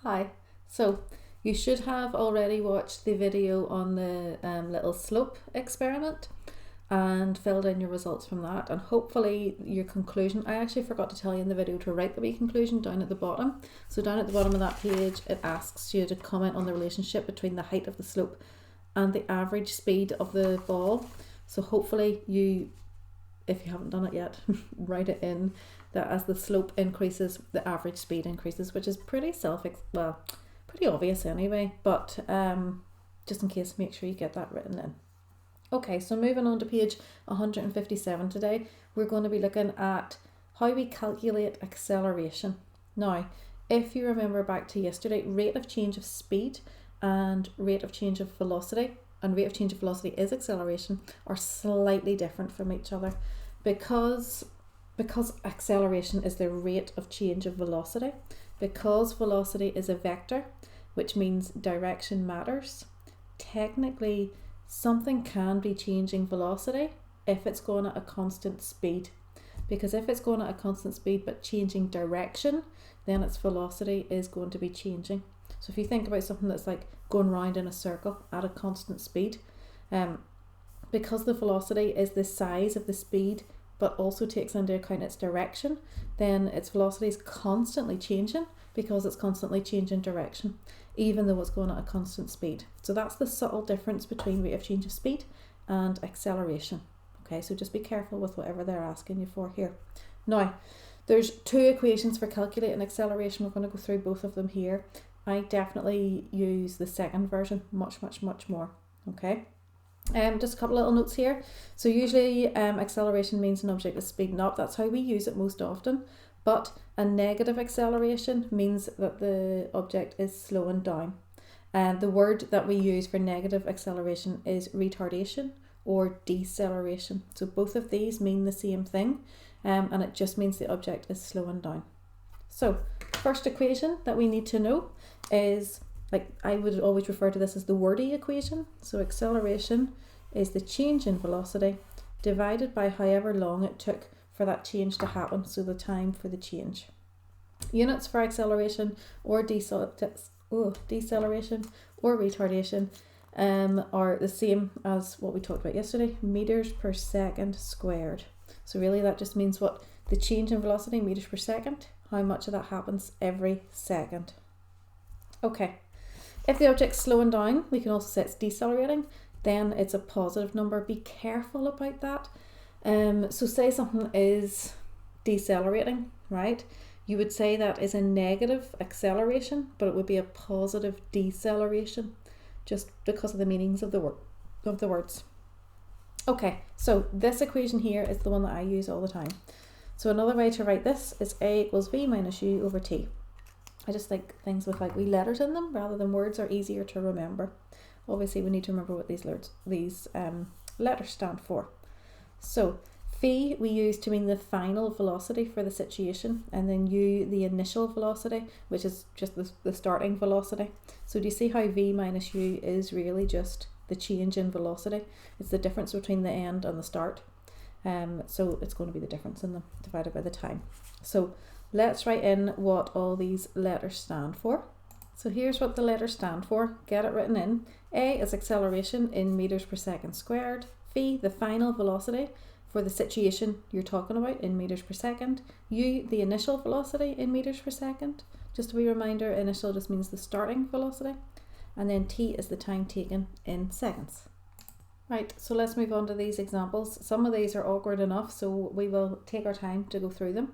Hi. So you should have already watched the video on the little slope experiment and filled in your results from that, and hopefully your conclusion. I actually forgot to tell you in the video to write the wee conclusion down at the bottom. So down at the bottom of that page it asks you to comment on the relationship between the height of the slope and the average speed of the ball. So hopefully you, if you haven't done it yet, write it in that as the slope increases, the average speed increases, which is pretty pretty obvious anyway, but just in case, make sure you get that written in. Okay, so moving on to page 157 today, we're going to be looking at how we calculate acceleration. Now, if you remember back to yesterday, rate of change of speed and rate of change of velocity, and rate of change of velocity is acceleration, are slightly different from each other because acceleration is the rate of change of velocity. Because velocity is a vector, which means direction matters, technically something can be changing velocity if it's going at a constant speed. Because if it's going at a constant speed but changing direction, then its velocity is going to be changing. So if you think about something that's like going round in a circle at a constant speed, because the velocity is the size of the speed but also takes into account its direction, then its velocity is constantly changing because it's constantly changing direction, even though it's going at a constant speed. So that's the subtle difference between rate of change of speed and acceleration. Okay, so just be careful with whatever they're asking you for here. Now, there's two equations for calculating acceleration. We're going to go through both of them here. I definitely use the second version much more. Okay. Just a couple little notes here. So usually acceleration means an object is speeding up. That's how we use it most often. But a negative acceleration means that the object is slowing down. And the word that we use for negative acceleration is retardation or deceleration. So both of these mean the same thing, and it just means the object is slowing down. So first equation that we need to know is, like, I would always refer to this as the wordy equation. So acceleration is the change in velocity divided by however long it took for that change to happen, so the time for the change. Units for acceleration or deceleration or retardation are the same as what we talked about yesterday, meters per second squared. So really that just means what the change in velocity, meters per second, how much of that happens every second. Okay. If the object's slowing down, we can also say it's decelerating, then it's a positive number. Be careful about that. So say something is decelerating, right? You would say that is a negative acceleration, but it would be a positive deceleration, just because of the meanings of the words. Okay, so this equation here is the one that I use all the time. So another way to write this is A equals V minus U over T. I just think things with like wee letters in them rather than words are easier to remember. Obviously we need to remember what these letters stand for. So phi we use to mean the final velocity for the situation, and then U the initial velocity, which is just the starting velocity. So do you see how V minus U is really just the change in velocity? It's the difference between the end and the start. So it's going to be the difference in them divided by the time. So let's write in what all these letters stand for. So here's what the letters stand for. Get it written in. A is acceleration in meters per second squared. V, the final velocity for the situation you're talking about in meters per second. U, the initial velocity in meters per second. Just a wee reminder, initial just means the starting velocity. And then T is the time taken in seconds. Right, so let's move on to these examples. Some of these are awkward enough, so we will take our time to go through them.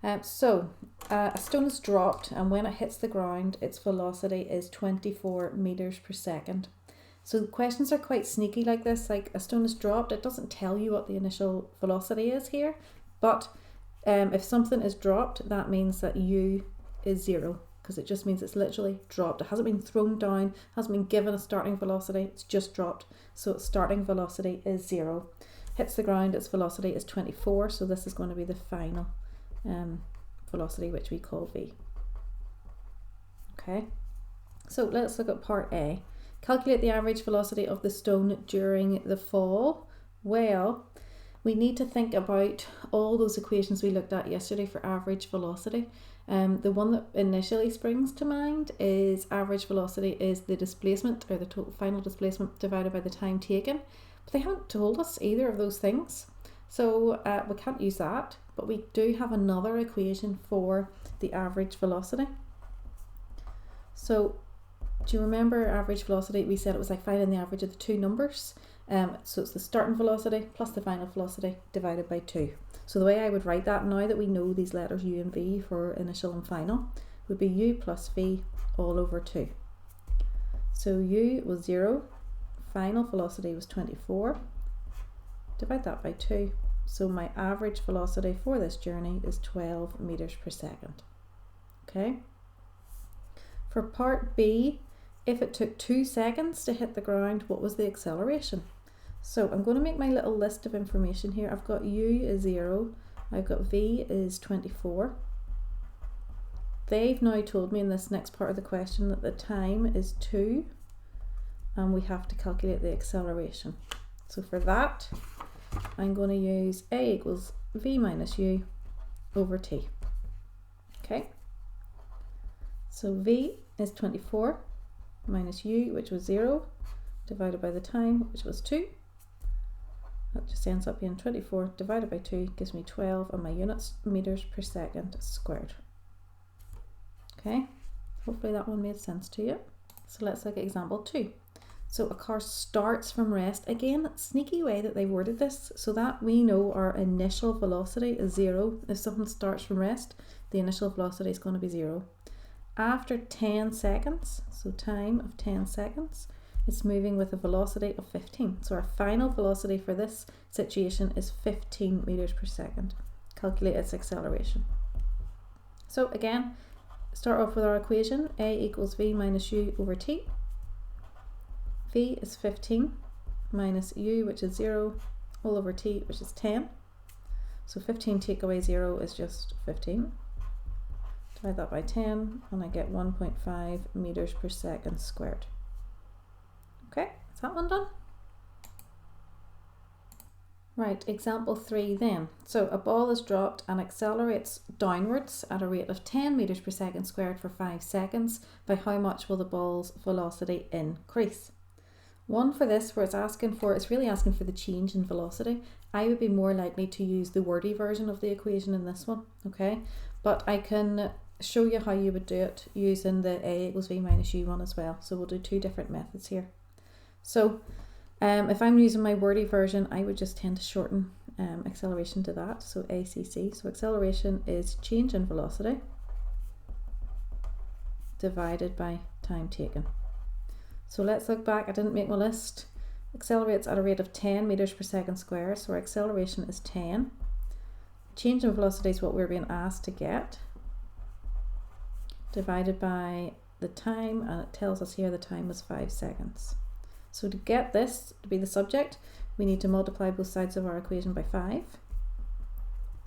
A stone is dropped, and when it hits the ground, its velocity is 24 meters per second. So questions are quite sneaky like this, like a stone is dropped, it doesn't tell you what the initial velocity is here, but if something is dropped, that means that U is 0, because it just means it's literally dropped. It hasn't been thrown down, hasn't been given a starting velocity, it's just dropped. So its starting velocity is 0. Hits the ground, its velocity is 24, so this is going to be the final velocity, which we call V. Okay, so let's look at part A. Calculate the average velocity of the stone during the fall. Well, we need to think about all those equations we looked at yesterday for average velocity. The one that initially springs to mind is average velocity is the displacement, or the total final displacement, divided by the time taken. But they haven't told us either of those things, so we can't use that. But we do have another equation for the average velocity. So do you remember average velocity? We said it was like finding the average of the two numbers. So it's the starting velocity plus the final velocity divided by 2. So the way I would write that, now that we know these letters U and V for initial and final, would be U plus V all over 2. So U was 0, final velocity was 24, divide that by 2. So my average velocity for this journey is 12 meters per second. Okay. For part B, if it took 2 seconds to hit the ground, what was the acceleration? So I'm going to make my little list of information here. I've got U is 0, I've got V is 24. They've now told me in this next part of the question that the time is 2, and we have to calculate the acceleration. So for that, I'm going to use A equals V minus U over T. Okay, so V is 24 minus U, which was 0, divided by the time, which was 2. That just ends up being 24 divided by 2 gives me 12, and my units meters per second squared. Okay, hopefully that one made sense to you. So let's look at example 2. So a car starts from rest. Again, sneaky way that they worded this, so that we know our initial velocity is 0. If something starts from rest, the initial velocity is going to be 0. After 10 seconds, so time of 10 seconds, it's moving with a velocity of 15. So our final velocity for this situation is 15 meters per second. Calculate its acceleration. So again, start off with our equation. A equals V minus U over T. V is 15 minus U, which is 0, all over T, which is 10. So 15 take away 0 is just 15. Divide that by 10 and I get 1.5 meters per second squared. Okay, is that one done? Right, example 3 then. So a ball is dropped and accelerates downwards at a rate of 10 meters per second squared for 5 seconds. By how much will the ball's velocity increase? One for this, where it's really asking for the change in velocity. I would be more likely to use the wordy version of the equation in this one, okay? But I can show you how you would do it using the A equals V minus U one as well. So we'll do 2 different methods here. So if I'm using my wordy version, I would just tend to shorten acceleration to that, so ACC. So acceleration is change in velocity divided by time taken. So let's look back. I didn't make my list. Accelerates at a rate of 10 meters per second squared, so our acceleration is 10. Change in velocity is what we're being asked to get, divided by the time, and it tells us here the time is 5 seconds. So to get this to be the subject, we need to multiply both sides of our equation by 5.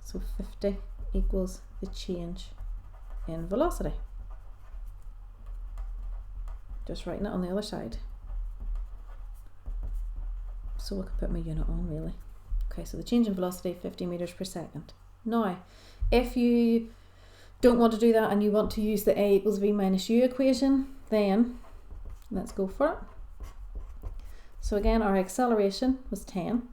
So 50 equals the change in velocity. Just writing it on the other side. So I can put my unit on really. Okay, so the change in velocity, 50 meters per second. Now, if you don't want to do that and you want to use the A equals V minus U equation, then let's go for it. So again, our acceleration was 10.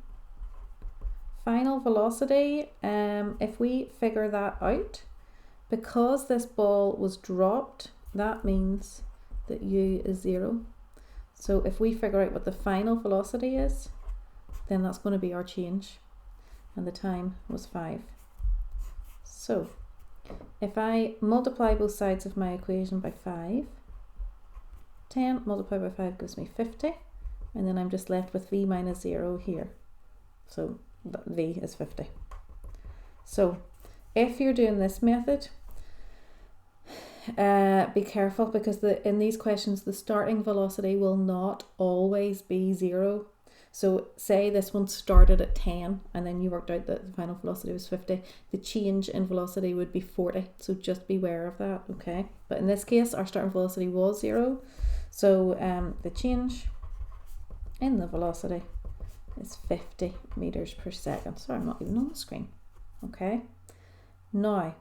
Final velocity, if we figure that out, because this ball was dropped, that means that U is 0. So if we figure out what the final velocity is, then that's going to be our change, and the time was 5. So if I multiply both sides of my equation by 5, 10 multiplied by 5 gives me 50, and then I'm just left with V minus 0 here. So V is 50. So if you're doing this method, be careful, because in these questions the starting velocity will not always be 0. So say this one started at 10 and then you worked out that the final velocity was 50, the change in velocity would be 40, so just beware of that, okay? But in this case our starting velocity was 0, so the change in the velocity is 50 meters per second. Sorry, I'm not even on the screen. Okay. Now,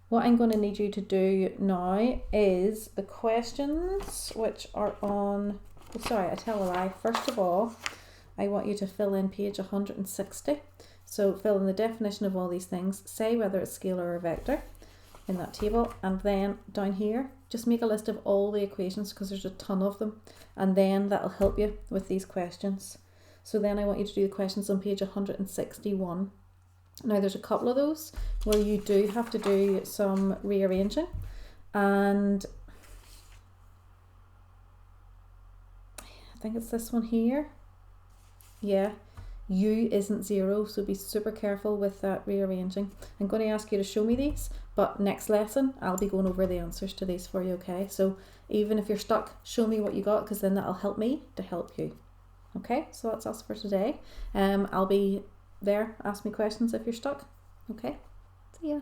what I'm going to need you to do now is the questions which are on, oh, sorry, I tell a lie. First of all, I want you to fill in page 160. So fill in the definition of all these things, say whether it's scalar or vector in that table, and then down here, just make a list of all the equations because there's a ton of them, and then that'll help you with these questions. So then I want you to do the questions on page 161. Now there's a couple of those where you do have to do some rearranging, and I think it's this one here. Yeah, U isn't 0, so be super careful with that rearranging. I'm going to ask you to show me these, but next lesson I'll be going over the answers to these for you, okay? So even if you're stuck, show me what you got, because then that'll help me to help you. Okay, so that's us for today. I'll be there. Ask me questions if you're stuck. Okay, see ya.